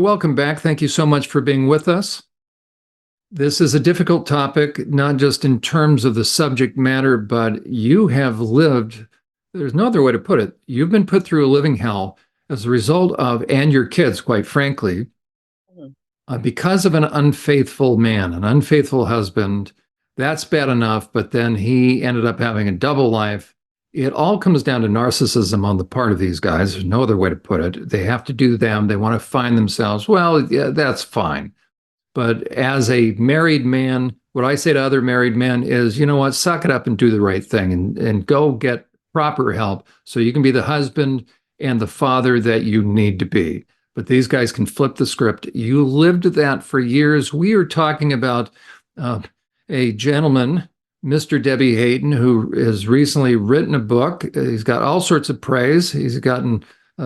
welcome back. Thank you so much for being with us. This is a difficult topic, not just in terms of the subject matter, but you have lived, there's no other way to put it, you've been put through a living hell as a result of, and your kids, quite frankly, because of an unfaithful man, an unfaithful husband. That's bad enough, but then he ended up having a double life. It all comes down to narcissism on the part of these guys. There's no other way to put it. They have to do them. They want to find themselves. Well, yeah, that's fine. But as a married man, what I say to other married men is, you know what, suck it up and do the right thing and go get proper help so you can be the husband and the father that you need to be. But these guys can flip the script. You lived that for years. We are talking about a gentleman, Mr. David Hayton, who has recently written a book. He's got all sorts of praise. He's gotten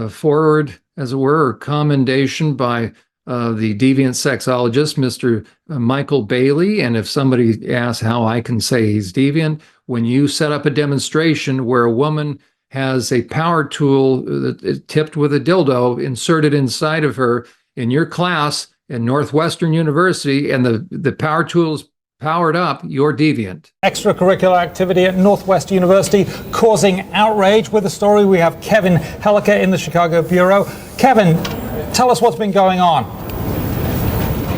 forward, as it were, or commendation by the deviant sexologist, Mr. Michael Bailey. And if somebody asks how I can say he's deviant, when you set up a demonstration where a woman has a power tool tipped with a dildo inserted inside of her in your class at Northwestern University, and the power tool is powered up, you're deviant. Extracurricular activity at Northwest University causing outrage. With the story, we have Kevin Helliker in the Chicago Bureau. Kevin, tell us what's been going on.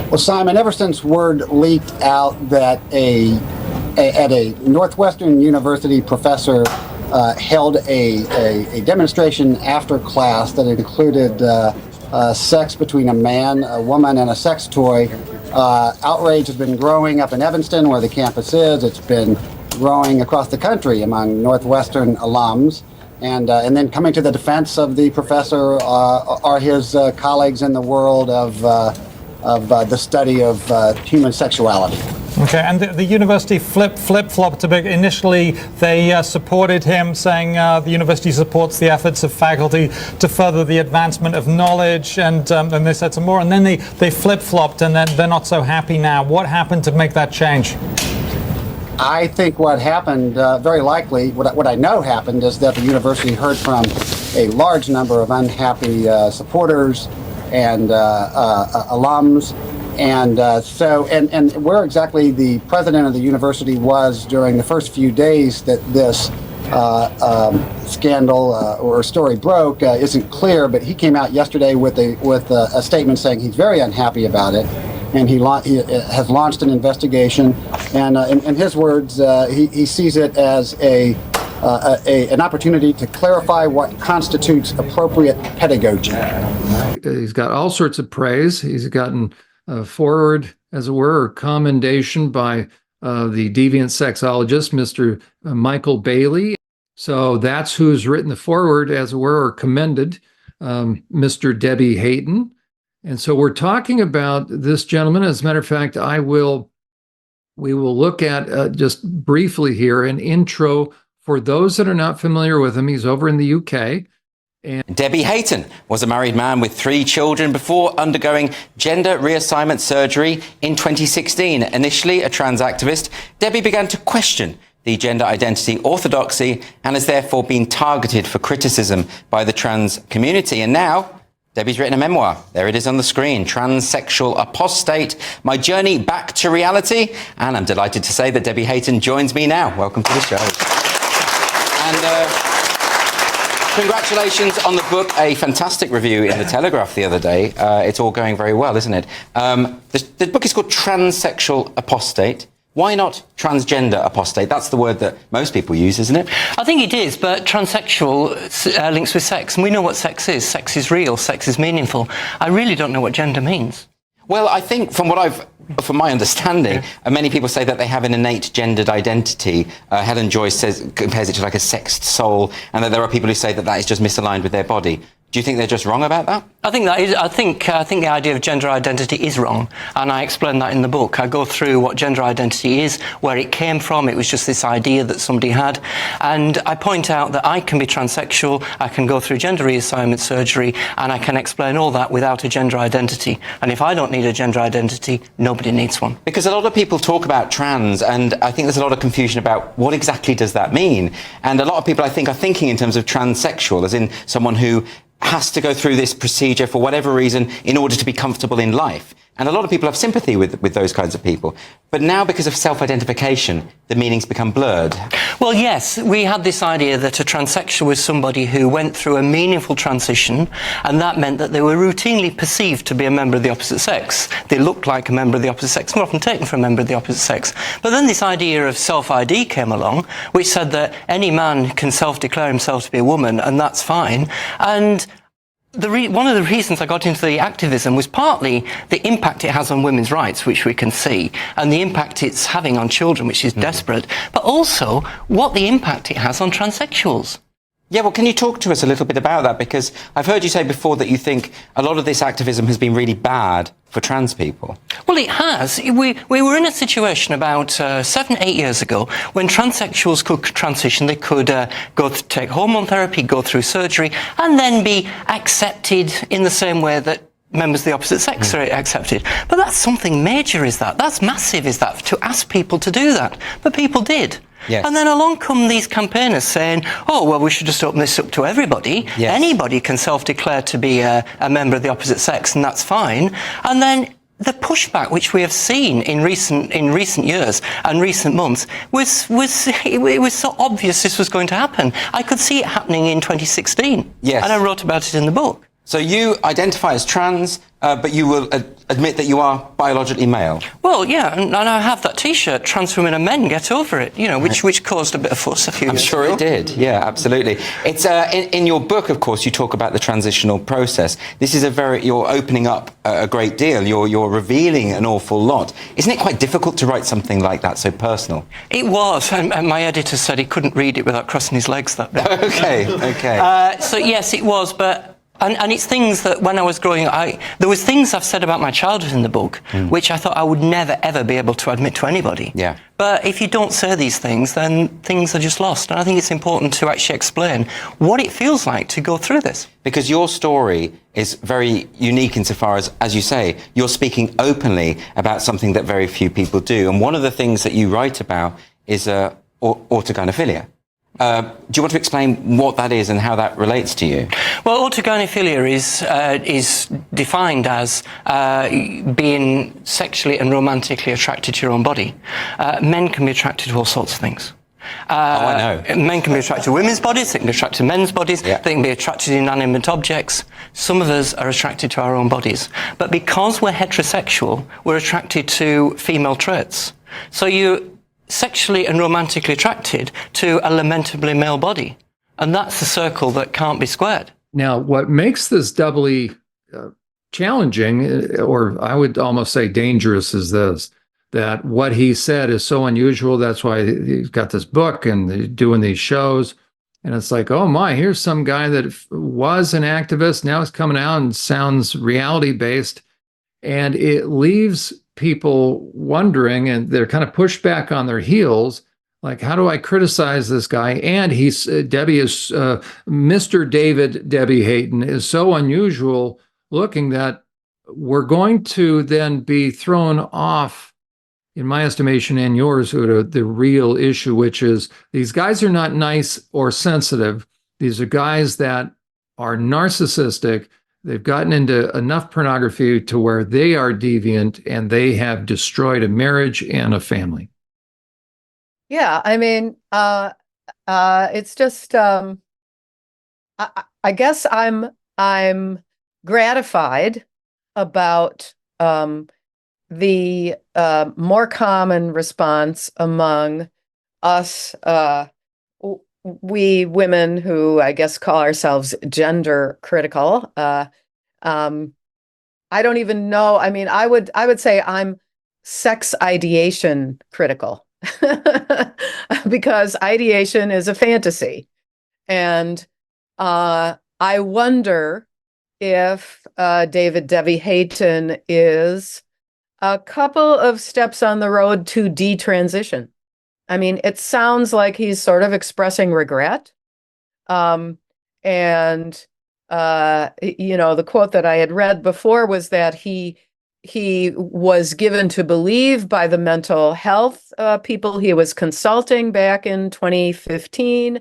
Well, Simon, ever since word leaked out that at a Northwestern University professor held a demonstration after class that included sex between a man, a woman, and a sex toy, outrage has been growing up in Evanston, where the campus is. It's been growing across the country among Northwestern alums. And then coming to the defense of the professor are his colleagues in the world of the study of human sexuality. Okay, and the university flip-flopped a bit. Initially, they supported him, saying the university supports the efforts of faculty to further the advancement of knowledge, and they said some more, and then they flip-flopped, and then they're not so happy now. What happened to make that change? I think what happened, very likely, what I know happened, is that the university heard from a large number of unhappy supporters and alums. And and where exactly the president of the university was during the first few days that this scandal or story broke isn't clear. But he came out yesterday with a statement saying he's very unhappy about it, and he has launched an investigation. And in his words, he sees it as an opportunity to clarify what constitutes appropriate pedagogy. He's got all sorts of praise. He's gotten forward, as it were, or commendation by the deviant sexologist, Mr. Michael Bailey. So that's who's written the forward, as it were, or commended Mr. David Hayton. And so we're talking about this gentleman. As a matter of fact, we will look at just briefly here an intro for those that are not familiar with him. He's over in the UK. David Hayton was a married man with 3 children before undergoing gender reassignment surgery in 2016. Initially a trans activist, Debbie began to question the gender identity orthodoxy and has therefore been targeted for criticism by the trans community. And now Debbie's written a memoir. There it is on the screen, Transsexual Apostate, My Journey Back to Reality. And I'm delighted to say that David Hayton joins me now. Welcome to the show. And congratulations on the book. A fantastic review in the Telegraph the other day. It's all going very well, isn't it? The book is called Transsexual Apostate. Why not transgender apostate? That's the word that most people use, isn't it? I think it is, but transsexual links with sex. And we know what sex is. Sex is real. Sex is meaningful. I really don't know what gender means. Well, I think from my understanding, many people say that they have an innate gendered identity. Helen Joyce compares it to like a sexed soul, and that there are people who say that that is just misaligned with their body. Do you think they're just wrong about that? I think that is. I think the idea of gender identity is wrong, and I explain that in the book. I go through what gender identity is, where it came from. It was just this idea that somebody had, and I point out that I can be transsexual. I can go through gender reassignment surgery, and I can explain all that without a gender identity. And if I don't need a gender identity, nobody needs one. Because a lot of people talk about trans, and I think there's a lot of confusion about what exactly does that mean. And a lot of people, I think, are thinking in terms of transsexual, as in someone who has to go through this procedure for whatever reason in order to be comfortable in life. And a lot of people have sympathy with those kinds of people. But now, because of self-identification, the meanings become blurred. Well, yes, we had this idea that a transsexual was somebody who went through a meaningful transition, and that meant that they were routinely perceived to be a member of the opposite sex. They looked like a member of the opposite sex, more often taken for a member of the opposite sex. But then this idea of self-ID came along, which said that any man can self-declare himself to be a woman, and that's fine. And one of the reasons I got into the activism was partly the impact it has on women's rights, which we can see, and the impact it's having on children, which is desperate, but also what the impact it has on transsexuals. Yeah, well, can you talk to us a little bit about that? Because I've heard you say before that you think a lot of this activism has been really bad for trans people. Well, it has. We were in a situation about 7-8 years ago when transsexuals could transition. They could take hormone therapy, go through surgery, and then be accepted in the same way that members of the opposite sex are accepted. But that's something major, is that? That's massive, is that? To ask people to do that. But people did. Yes. And then along come these campaigners saying, oh, well, we should just open this up to everybody. Yes. Anybody can self-declare to be a member of the opposite sex, and that's fine. And then the pushback which we have seen in recent years and recent months it was so obvious this was going to happen. I could see it happening in 2016. Yes. And I wrote about it in the book. So you identify as trans, but you will admit that you are biologically male. Well, yeah, and I have that T-shirt, "Trans women and men, get over it," you know, which caused a bit of fuss a few years ago. I'm sure it did. Yeah, absolutely. It's in your book, of course, you talk about the transitional process. This is you're opening up a great deal. You're revealing an awful lot. Isn't it quite difficult to write something like that so personal? It was, and my editor said he couldn't read it without crossing his legs that bit. Okay. So yes, it was, but. And it's things that when I was growing up, there was things I've said about my childhood in the book, which I thought I would never, ever be able to admit to anybody. Yeah. But if you don't say these things, then things are just lost. And I think it's important to actually explain what it feels like to go through this. Because your story is very unique insofar as you say, you're speaking openly about something that very few people do. And one of the things that you write about is autogynephilia. Do you want to explain what that is and how that relates to you? Well, autogynephilia is defined as being sexually and romantically attracted to your own body. Men can be attracted to all sorts of things. I know. Men can be attracted to women's bodies, they can be attracted to men's bodies, Yeah. They can be attracted to inanimate objects. Some of us are attracted to our own bodies. But because we're heterosexual, we're attracted to female traits. So you're sexually and romantically attracted to a lamentably male body. And that's the circle that can't be squared. Now, what makes this doubly challenging, or I would almost say dangerous, is this, that what he said is so unusual. That's why he's got this book and doing these shows. And it's like, oh my, here's some guy that was an activist. Now he's coming out and sounds reality-based. And it leaves people wondering, and they're kind of pushed back on their heels. Like, how do I criticize this guy? And Debbie is, Mr. David Debbie Hayton is so unusual looking that we're going to then be thrown off, in my estimation and yours, Ute, the real issue, which is these guys are not nice or sensitive. These are guys that are narcissistic. They've gotten into enough pornography to where they are deviant, and they have destroyed a marriage and a family. Yeah, I mean, it's just, I guess I'm gratified about the more common response among us, we women who I guess call ourselves gender critical. I don't even know. I mean, I would say I'm sex ideation critical. Because ideation is a fantasy. And I wonder if David Debbie Hayton is a couple of steps on the road to detransition. I mean, it sounds like he's sort of expressing regret. And, you know, the quote that I had read before was that he was given to believe by the mental health people he was consulting back in 2015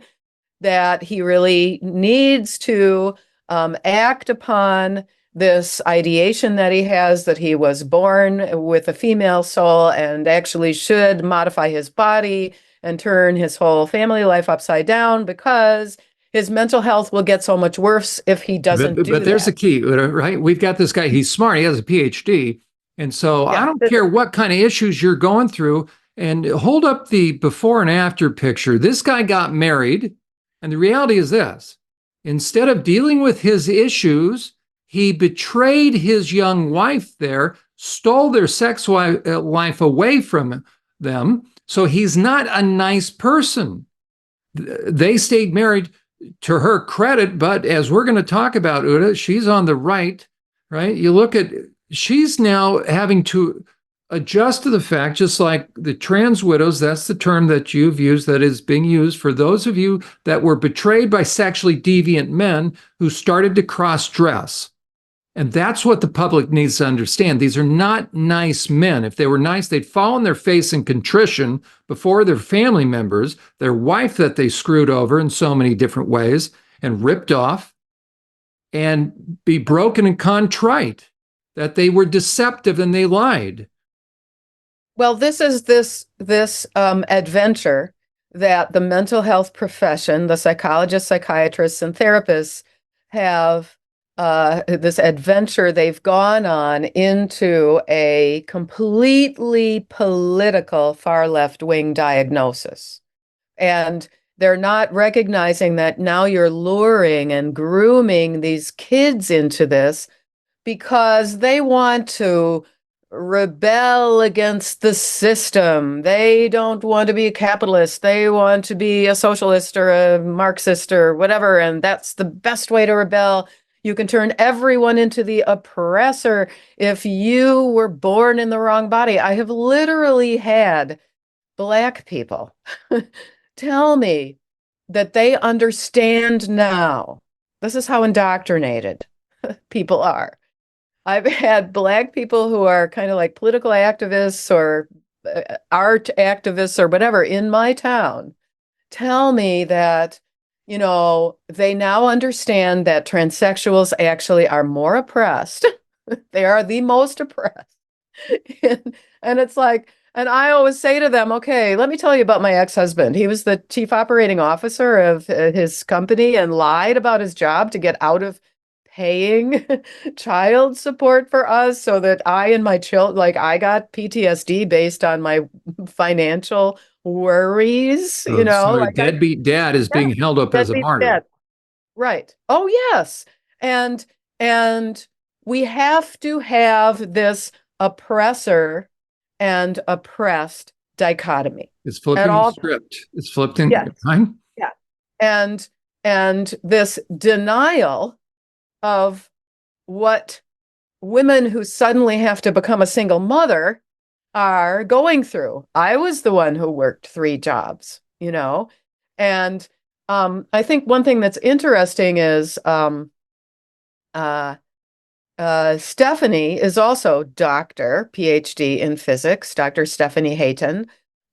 that he really needs to act upon this ideation that he has that he was born with a female soul and actually should modify his body and turn his whole family life upside down because his mental health will get so much worse if he doesn't do that. But there's the key, right? We've got this guy, he's smart, he has a PhD. And so I don't care what kind of issues you're going through. And hold up the before and after picture. This guy got married. And the reality is this: instead of dealing with his issues, he betrayed his young wife there, stole their sex life away from them. So he's not a nice person. They stayed married, to her credit, but as we're going to talk about, Ute, she's on the right? You look at, she's now having to adjust to the fact, just like the trans widows, that's the term that you've used, that is being used for those of you that were betrayed by sexually deviant men who started to cross-dress. And that's what the public needs to understand. These are not nice men. If they were nice, they'd fall on their face in contrition before their family members, their wife that they screwed over in so many different ways and ripped off, and be broken and contrite that they were deceptive and they lied. Well, this is this adventure that the mental health profession, the psychologists, psychiatrists, and therapists have, this adventure they've gone on into a completely political far left-wing diagnosis. And they're not recognizing that now you're luring and grooming these kids into this because they want to rebel against the system. They don't want to be a capitalist. They want to be a socialist or a Marxist or whatever. And that's the best way to rebel. You can turn everyone into the oppressor if you were born in the wrong body. I have literally had Black people tell me that they understand now. This is how indoctrinated people are. I've had Black people who are kind of like political activists or art activists or whatever in my town tell me that, you know, they now understand that transsexuals actually are more oppressed. They are the most oppressed. And it's like, and I always say to them, okay, let me tell you about my ex-husband. He was the chief operating officer of his company and lied about his job to get out of paying child support for us so that I and my children, like I got PTSD based on my financial worries, you know. So like deadbeat dad is being held up as a martyr. Dad. Right. Oh, yes. And we have to have this oppressor and oppressed dichotomy. It's flipping the script. It's flipped in time. Yeah. And this denial of what women who suddenly have to become a single mother are going through. I was the one who worked 3 jobs, you know, and I think one thing that's interesting is Stephanie is also doctor, PhD in physics, Dr. Stephanie Hayton,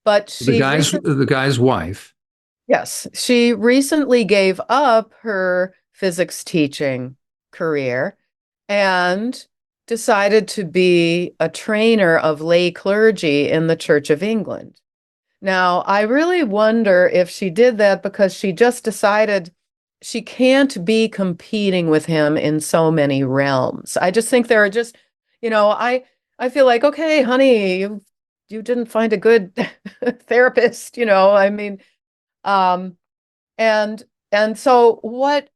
but she the guy's wife. Yes, she recently gave up her physics teaching career and decided to be a trainer of lay clergy in the Church of England. Now, I really wonder if she did that because she just decided she can't be competing with him in so many realms. I just think there are just, you know, I feel like, okay, honey, you didn't find a good therapist, you know, I mean, and so what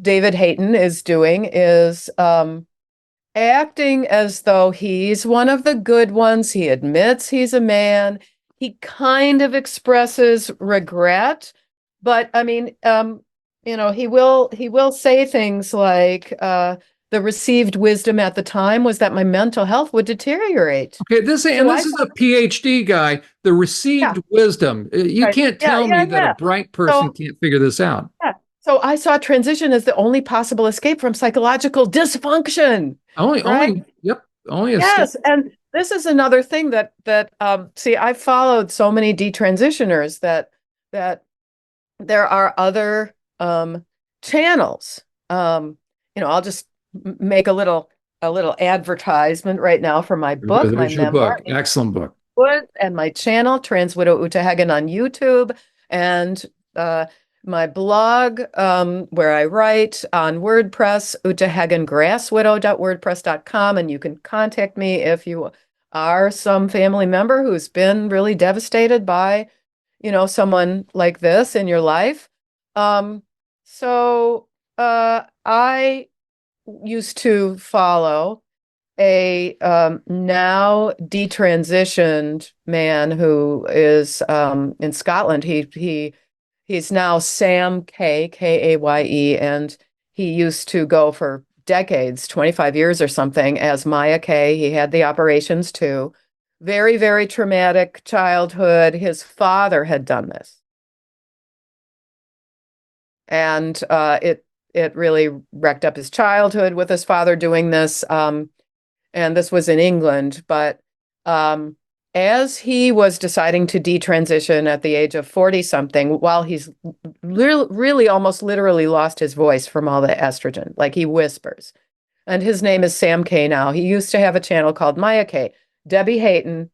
David Hayton is doing is acting as though he's one of the good ones. He admits he's a man. He kind of expresses regret, but I mean, you know, he will say things like, the received wisdom at the time was that my mental health would deteriorate. Okay, this is a PhD guy. The received wisdom. You can't tell me that a bright person can't figure this out. Yeah. So I saw transition as the only possible escape from psychological dysfunction. Only yes. And this is another thing that see, I've followed so many detransitioners that there are other channels. I'll just make a little advertisement right now for my book, my There's your memoir, book. Excellent book. and my channel, Trans Widow Ute Heggen on YouTube, and my blog, where I write on WordPress, uteheggengrasswidow.wordpress.com, and you can contact me if you are some family member who's been really devastated by, someone like this in your life. So I used to follow a now detransitioned man who is in Scotland. He's now Sam Kaye, and he used to go for decades, 25 years or something, as Maya K. He had the operations too. Very, very traumatic childhood. His father had done this, and it really wrecked up his childhood with his father doing this. And this was in England, but as he was deciding to detransition at the age of 40 something, while he's really almost literally lost his voice from all the estrogen, like he whispers. And his name is Sam K now. He used to have a channel called Maya K. Debbie Hayton,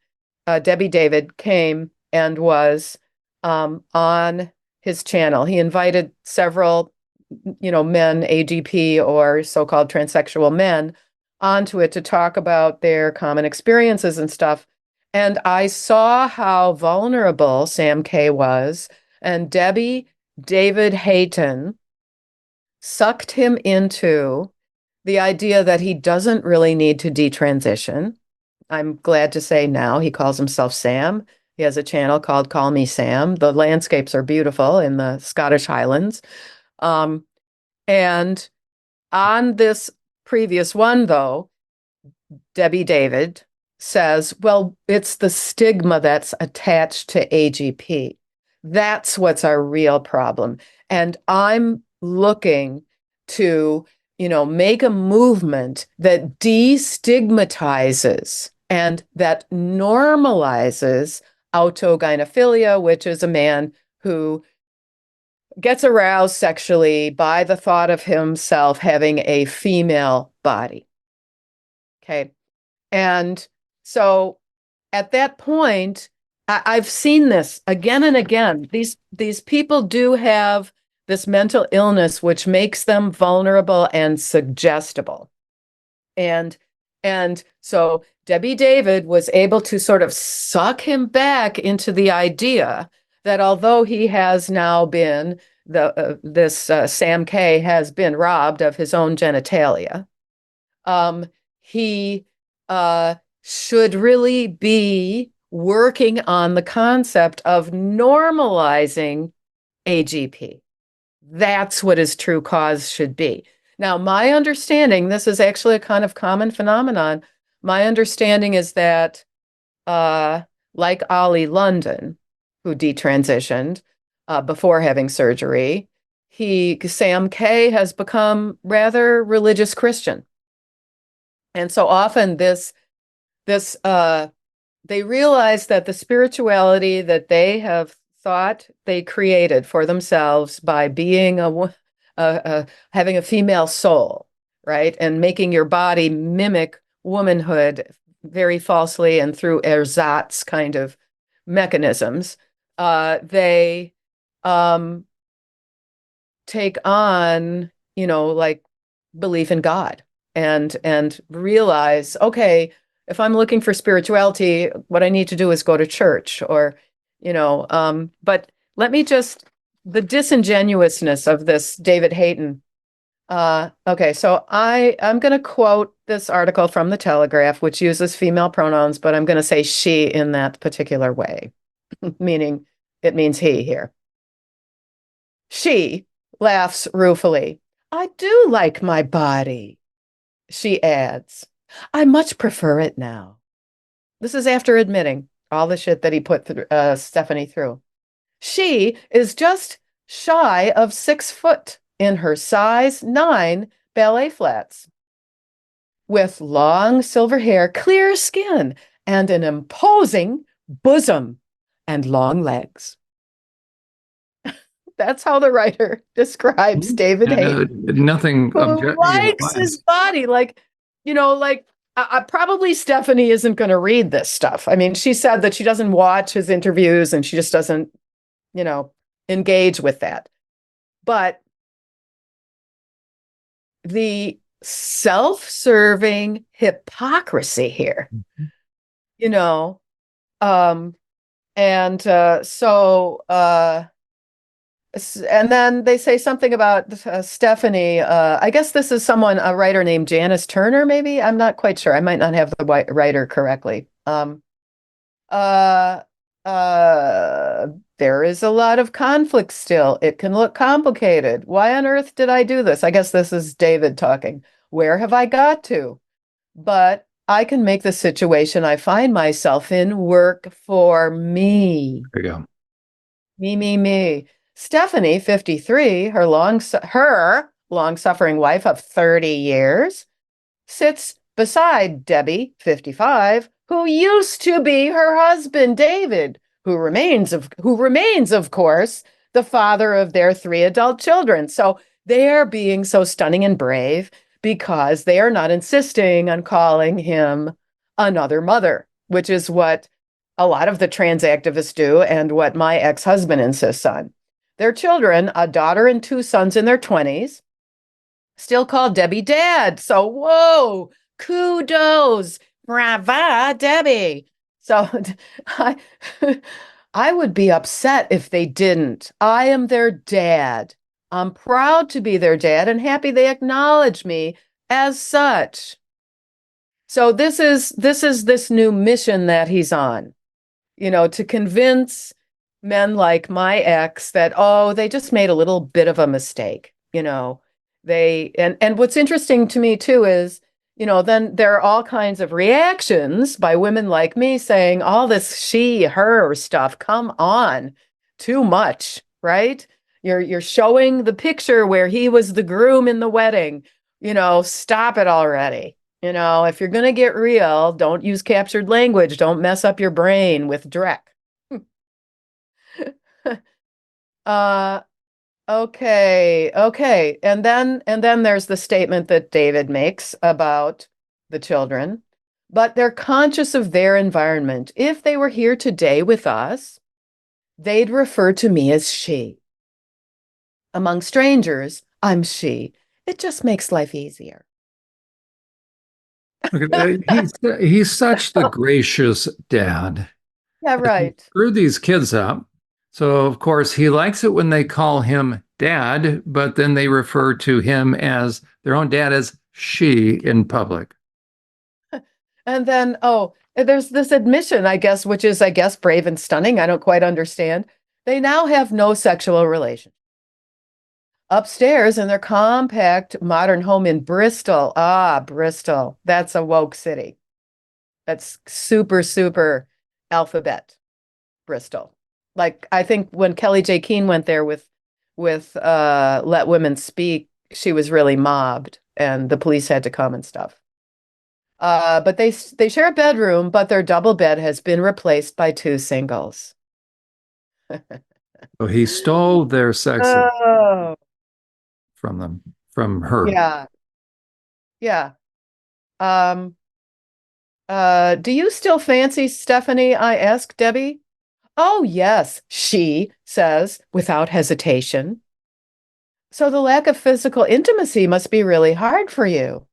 Debbie David came and was on his channel. He invited several, men, AGP or so-called transsexual men onto it to talk about their common experiences and stuff. And I saw how vulnerable Sam K was, and Debbie David Hayton sucked him into the idea that he doesn't really need to detransition. I'm glad to say now he calls himself Sam. He has a channel called Call Me Sam. The landscapes are beautiful in the Scottish Highlands. And on this previous one, though, Debbie David says, well, it's the stigma that's attached to AGP. That's what's our real problem. And I'm looking to, make a movement that destigmatizes and that normalizes autogynephilia, which is a man who gets aroused sexually by the thought of himself having a female body. Okay. And so at that point, I've seen this again and again. These people do have this mental illness, which makes them vulnerable and suggestible. And so Debbie David was able to sort of suck him back into the idea that although he has now been Sam K has been robbed of his own genitalia, he should really be working on the concept of normalizing AGP. That's what his true cause should be. Now, my understanding, this is actually a kind of common phenomenon. My understanding is that, like Ollie London, who detransitioned before having surgery, Sam K has become rather religious Christian. And so often they realize that the spirituality that they have thought they created for themselves by being having a female soul, right? And making your body mimic womanhood very falsely and through ersatz kind of mechanisms, they take on, like belief in God and realize, okay, if I'm looking for spirituality, what I need to do is go to church or, but let me the disingenuousness of this David Hayton. Okay, so I'm going to quote this article from the Telegraph, which uses female pronouns, but I'm going to say she in that particular way, meaning it means he here. She laughs ruefully. I do like my body, she adds. I much prefer it now. This is after admitting all the shit that he put Stephanie through. She is just shy of 6 foot in her size 9 ballet flats, with long silver hair, clear skin, and an imposing bosom and long legs. That's how the writer describes David Hayton, Nothing who likes his body. Like, probably Stephanie isn't going to read this stuff. I mean, she said that she doesn't watch his interviews and she just doesn't, engage with that. But the self-serving hypocrisy here, and then they say something about Stephanie. I guess this is a writer named Janice Turner, maybe. I'm not quite sure. I might not have the writer correctly. There is a lot of conflict still. It can look complicated. Why on earth did I do this? I guess this is David talking. Where have I got to? But I can make the situation I find myself in work for me. There you go. Me. Stephanie, 53, her long-suffering wife of 30 years, sits beside Debbie, 55, who used to be her husband, David, who remains, of course, the father of their 3 adult children. So they are being so stunning and brave because they are not insisting on calling him another mother, which is what a lot of the trans activists do and what my ex-husband insists on. Their children, a daughter and 2 sons in their 20s, still call Debbie dad. So, whoa, kudos, brava, Debbie. So I would be upset if they didn't. I am their dad. I'm proud to be their dad and happy they acknowledge me as such. So this is this new mission that he's on, to convince men like my ex that, they just made a little bit of a mistake, and what's interesting to me too is, then there are all kinds of reactions by women like me saying all this she, her stuff, come on, too much, right? You're showing the picture where he was the groom in the wedding, stop it already. If you're going to get real, don't use captured language. Don't mess up your brain with dreck. Okay. And then there's the statement that David makes about the children, but they're conscious of their environment. If they were here today with us, they'd refer to me as she. Among strangers, I'm she. It just makes life easier. He's such the gracious dad. Yeah, right. He screwed these kids up. So, of course, he likes it when they call him dad, but then they refer to him as their own dad as she in public. And then, there's this admission, I guess, which is, brave and stunning. I don't quite understand. They now have no sexual relation. Upstairs in their compact modern home in Bristol. Bristol. That's a woke city. That's super, super alphabet, Bristol. Like, I think when Kelly J. Keene went there with Let Women Speak, she was really mobbed and the police had to come and stuff. But they share a bedroom, but their double bed has been replaced by 2 singles. So he stole their sex from her. Yeah. Do you still fancy Stephanie? I asked Debbie. Oh, yes, she says without hesitation. So the lack of physical intimacy must be really hard for you.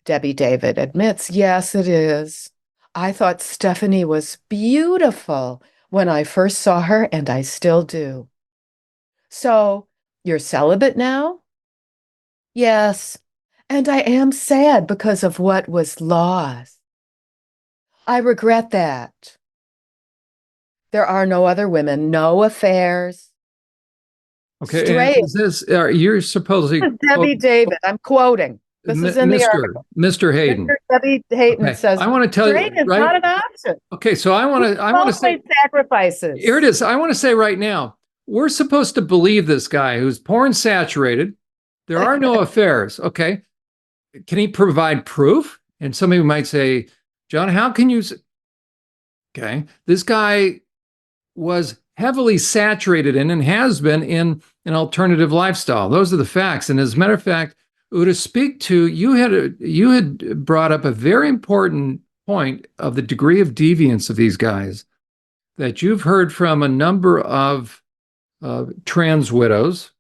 Debbie David admits, yes, it is. I thought Stephanie was beautiful when I first saw her, and I still do. So you're celibate now? Yes, and I am sad because of what was lost. I regret that. There are no other women, no affairs. Okay, Straight. and is this, you're supposedly Debbie David, I'm quoting. This is in the article. Mr. Hayton. Debbie Hayton says, I want to tell you, is not an option. Okay, so I want to say sacrifices. Here it is. I want to say right now, we're supposed to believe this guy who's porn saturated. There are no affairs. Okay, can he provide proof? And somebody might say, John, how can you? Okay, this guy was heavily saturated in and has been in an alternative lifestyle. Those are the facts. And as a matter of fact, Ute, speak to you had brought up a very important point of the degree of deviance of these guys that you've heard from a number of trans widows.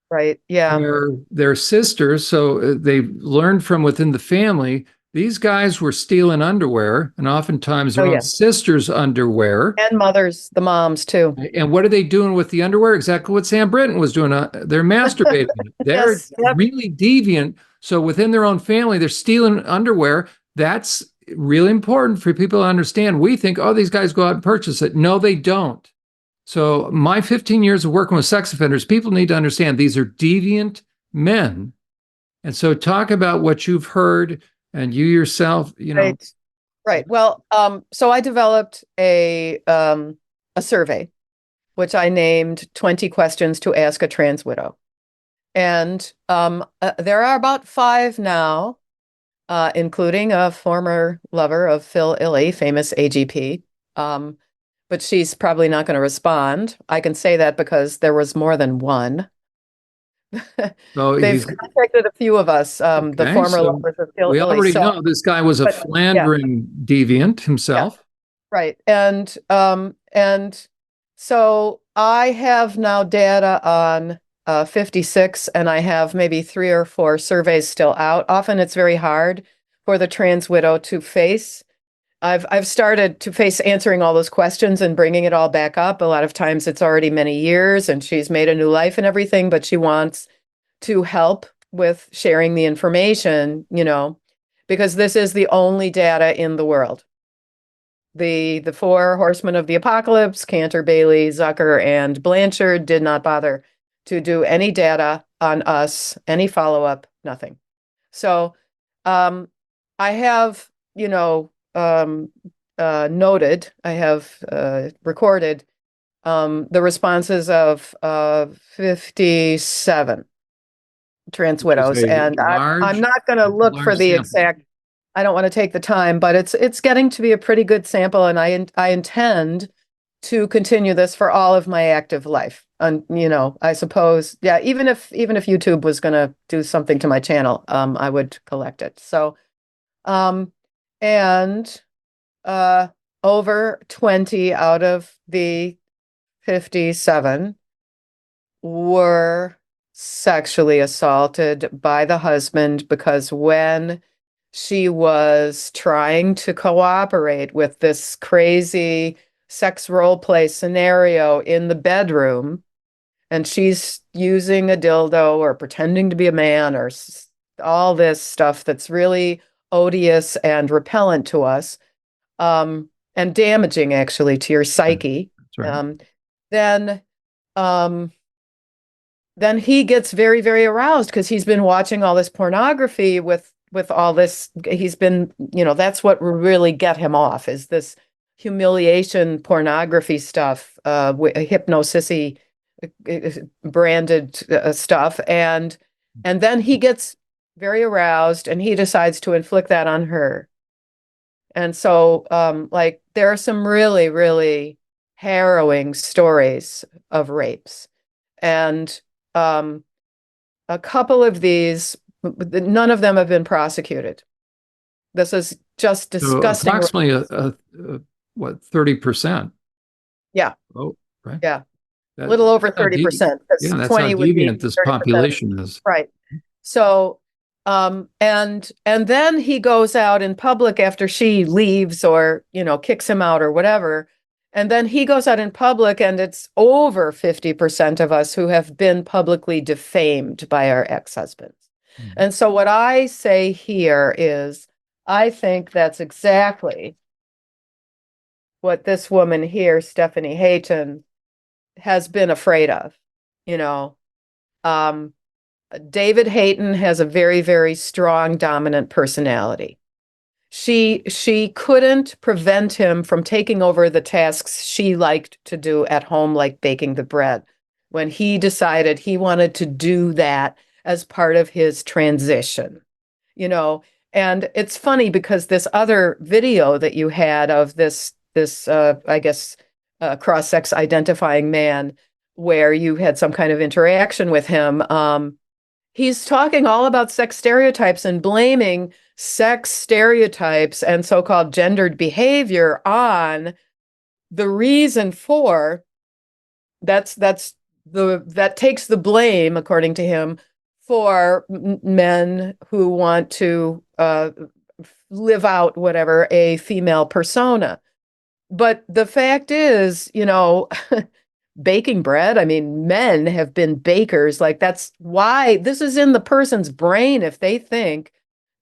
Right. Yeah. Where their sisters, so they learned from within the family, these guys were stealing underwear and oftentimes their Oh, own yeah. sisters' underwear. And mothers, the moms too. And what are they doing with the underwear? Exactly what Sam Britton was doing. They're masturbating. They're Yes. Yep. really deviant. So within their own family, they're stealing underwear. That's really important for people to understand. We think, oh, these guys go out and purchase it. No, they don't. So my 15 years of working with sex offenders, people need to understand these are deviant men. And so talk about what you've heard and you yourself, Right. Right. Well, so I developed a survey, which I named 20 questions to ask a trans widow. And there are about 5 now, including a former lover of Phil Illey, famous AGP. But she's probably not going to respond. I can say that because there was more than one. So They've contacted a few of us, the former lovers of Phil we Illey. already know this guy was a philandering deviant himself. Yeah, right. And so I have now data on 56, and I have maybe 3 or 4 surveys still out. Often it's very hard for the trans widow to face. I've started to face answering all those questions and bringing it all back up. A lot of times it's already many years and she's made a new life and everything, but she wants to help with sharing the information, because this is the only data in the world. The 4 horsemen of the apocalypse, Cantor, Bailey, Zucker, and Blanchard, did not bother to do any data on us, any follow-up, nothing. So I have, noted, I have recorded the responses of 57 trans widows, and I'm not going to look for the exact. I don't want to take the time, but it's getting to be a pretty good sample, and I intend to continue this for all of my active life. And I suppose, yeah, even if YouTube was going to do something to my channel, I would collect it. So, and over 20 out of the 57 were sexually assaulted by the husband, because when she was trying to cooperate with this crazy sex role play scenario in the bedroom, and she's using a dildo or pretending to be a man or all this stuff that's really odious and repellent to us, and damaging actually to your psyche. Right. Then he gets very, very aroused because he's been watching all this pornography with all this. He's been, that's what will really get him off, is this humiliation pornography stuff, hypnosissy branded stuff. And then he gets very aroused and he decides to inflict that on her. And so, there are some really, really harrowing stories of rapes. And a couple of these, none of them have been prosecuted. This is just disgusting. So approximately what, 30%? Yeah. Oh, right. Yeah. A little over 30%. Yeah, that's how deviant this population is. Right. So, and then he goes out in public after she leaves or, kicks him out or whatever. And then he goes out in public, and it's over 50% of us who have been publicly defamed by our ex-husbands. Mm-hmm. And so what I say here is, I think that's exactly what this woman here, Stephanie Hayton, has been afraid of. David Hayton has a very, very strong, dominant personality. She couldn't prevent him from taking over the tasks she liked to do at home, like baking the bread, when he decided he wanted to do that as part of his transition, And it's funny because this other video that you had of this I guess, cross-sex identifying man where you had some kind of interaction with him. He's talking all about sex stereotypes and blaming sex stereotypes and so-called gendered behavior on the reason for that takes the blame, according to him, for men who want to live out whatever a female persona. But the fact is, baking bread, I mean, men have been bakers. Like, that's why this is in the person's brain if they think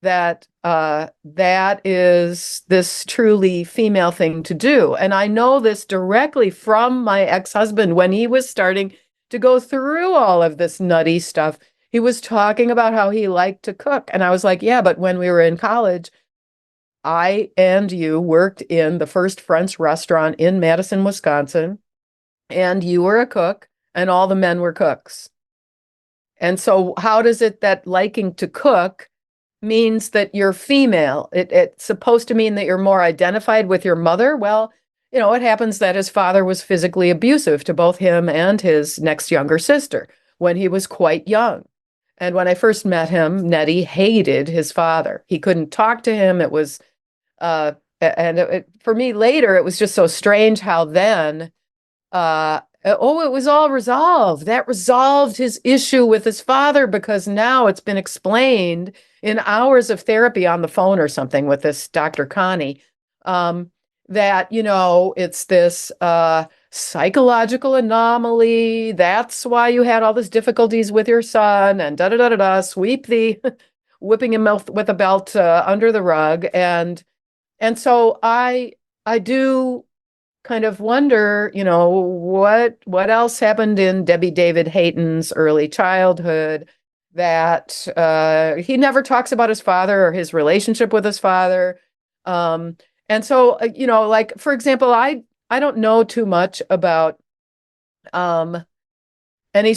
that that is this truly female thing to do. And I know this directly from my ex-husband when he was starting to go through all of this nutty stuff. He was talking about how he liked to cook. And I was like, yeah, but when we were in college, I and you worked in the first French restaurant in Madison, Wisconsin, and you were a cook, and all the men were cooks. And so how does it that liking to cook means that you're female? It's supposed to mean that you're more identified with your mother? Well, it happens that his father was physically abusive to both him and his next younger sister when he was quite young. And when I first met him, Nettie hated his father. He couldn't talk to him. It was, for me later, it was just so strange how then, it was all resolved. That resolved his issue with his father because now it's been explained in hours of therapy on the phone or something with this Dr. Connie, that, it's this psychological anomaly. That's why you had all these difficulties with your son and sweep the whipping him with a belt under the rug. And so I do kind of wonder, what else happened in Debbie David Hayton's early childhood that he never talks about his father or his relationship with his father. And so, like, for example, I don't know too much about any, I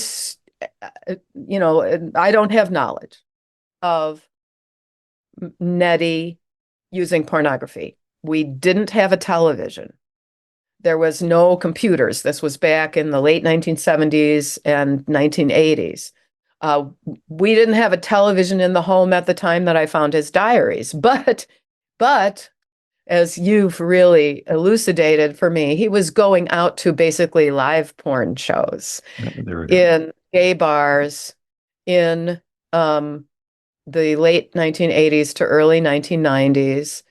don't have knowledge of Nettie using pornography. We didn't have a television. There was no computers. This was back in the late 1970s and 1980s. We didn't have a television in the home at the time that I found his diaries. But as you've really elucidated for me, he was going out to basically live porn shows in gay bars in the late 1980s to early 1990s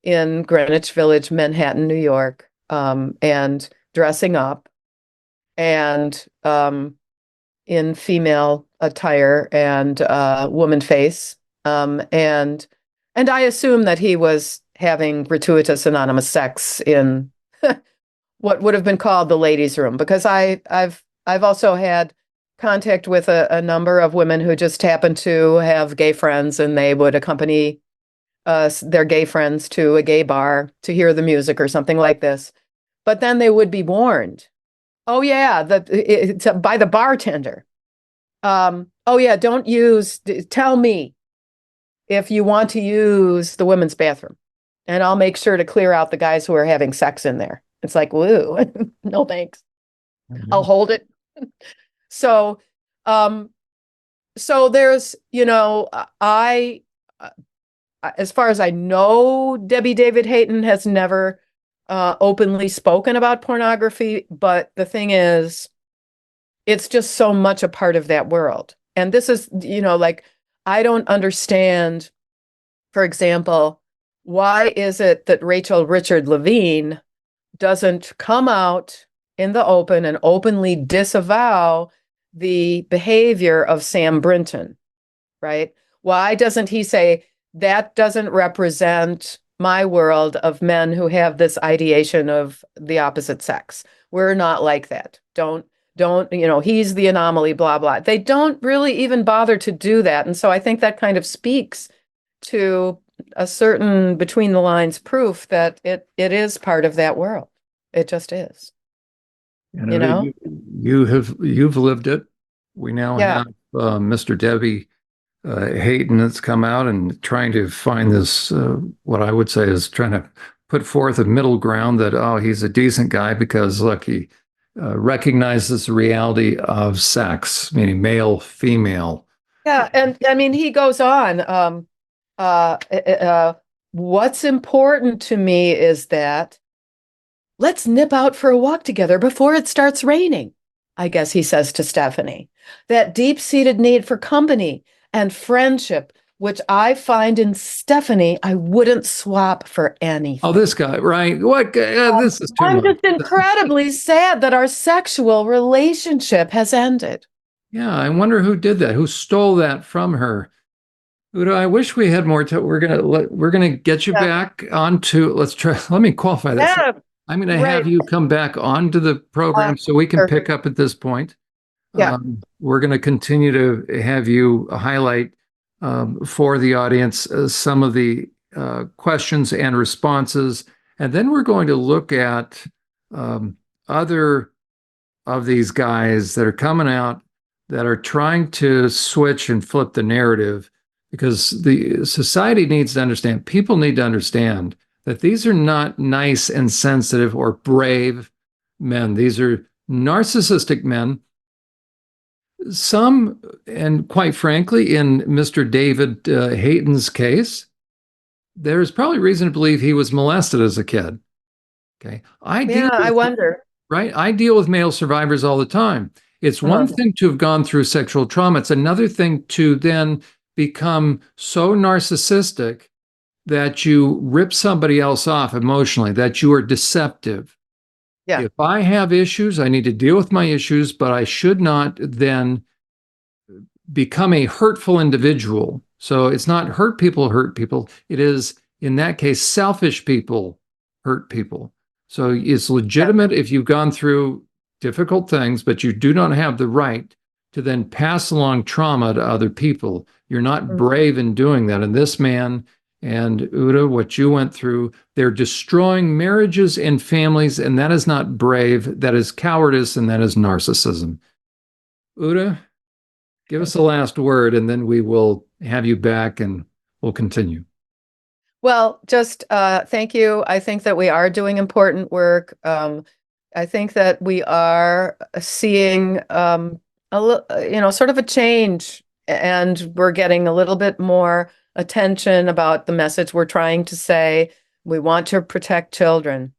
in Greenwich Village, Manhattan, New York, and dressing up and in female attire and woman face. And I assume that he was having gratuitous anonymous sex in what would have been called the ladies' room, because I've also had contact with a number of women who just happen to have gay friends, and they would accompany their gay friends to a gay bar to hear the music or something like this. But then they would be warned, oh yeah, by the bartender. Oh yeah, tell me if you want to use the women's bathroom, and I'll make sure to clear out the guys who are having sex in there. It's like, woo, no thanks. Mm-hmm. I'll hold it. So there's, as far as I know, Debbie David Hayton has never openly spoken about pornography, but the thing is, it's just so much a part of that world. And this is, like, I don't understand, for example, why is it that Rachel Richard Levine doesn't come out in the open and openly disavow the behavior of Sam Brinton, right? Why doesn't he say, that doesn't represent my world of men who have this ideation of the opposite sex? We're not like that. Don't, he's the anomaly, blah, blah. They don't really even bother to do that. And so I think that kind of speaks to a certain between the lines proof that it is part of that world. It just is. You've lived it. We now have Mr. Debbie Hayton that's come out and trying to find this, what I would say is trying to put forth a middle ground that, oh, he's a decent guy because, look, he recognizes the reality of sex, meaning male, female. Yeah, and I mean, he goes on. What's important to me is that let's nip out for a walk together before it starts raining, I guess he says to Stephanie. That deep-seated need for company and friendship, which I find in Stephanie, I wouldn't swap for anything. Oh, this guy, right? What? This is too I'm much. just incredibly sad that our sexual relationship has ended. Yeah, I wonder who did that, who stole that from her. Udo, I wish we had more time. We're gonna get you back onto. Let's try. Let me qualify this. Yeah, I'm gonna right. have you come back onto the program so we can Perfect. pick up at this point. Yeah. We're gonna continue to have you highlight for the audience some of the questions and responses, and then we're going to look at other of these guys that are coming out that are trying to switch and flip the narrative, because the society needs to understand, people need to understand that these are not nice and sensitive or brave men. These are narcissistic men. Some, and quite frankly, in Mr. David Hayton's case, there's probably reason to believe he was molested as a kid. Okay. I wonder. Right? I deal with male survivors all the time. It's one thing to have gone through sexual trauma. It's another thing to then become so narcissistic that you rip somebody else off emotionally, that you are deceptive. Yeah. If I have issues, I need to deal with my issues, but I should not then become a hurtful individual. So it's not hurt people. It is, in that case, selfish people hurt people. So it's legitimate if you've gone through difficult things, but you do not have the right to then pass along trauma to other people. You're not brave in doing that. And this man and Ute, what you went through, they're destroying marriages and families, and that is not brave. That is cowardice, and that is narcissism. Ute, give us the last word, and then we will have you back and we'll continue. Well, just thank you. I think that we are doing important work. I think that we are seeing sort of a change, and we're getting a little bit more attention about the message we're trying to say. We want to protect children,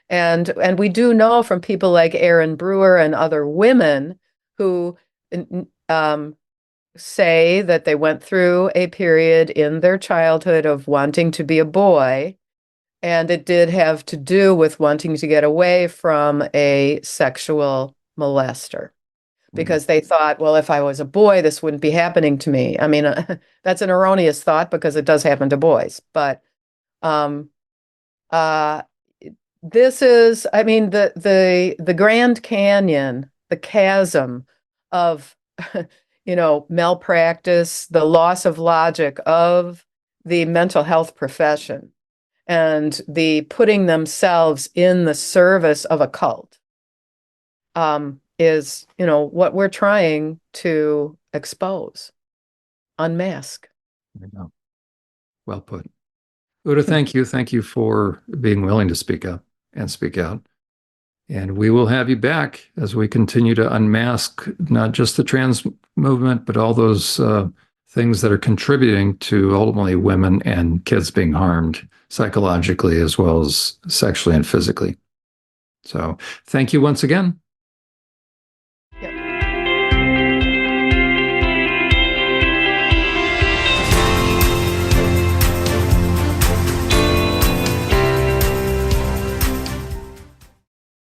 and we do know from people like Erin Brewer and other women who say that they went through a period in their childhood of wanting to be a boy, and it did have to do with wanting to get away from a sexual molester, because they thought, well, if I was a boy, this wouldn't be happening to me. I mean, that's an erroneous thought, because it does happen to boys. But this is, I mean, the Grand Canyon, the chasm of malpractice, the loss of logic of the mental health profession, and the putting themselves in the service of a cult is, what we're trying to expose, unmask. There you go. Well put. Ute, thank you. Thank you for being willing to speak up and speak out. And we will have you back as we continue to unmask not just the trans movement, but all those things that are contributing to ultimately women and kids being harmed psychologically as well as sexually and physically. So thank you once again.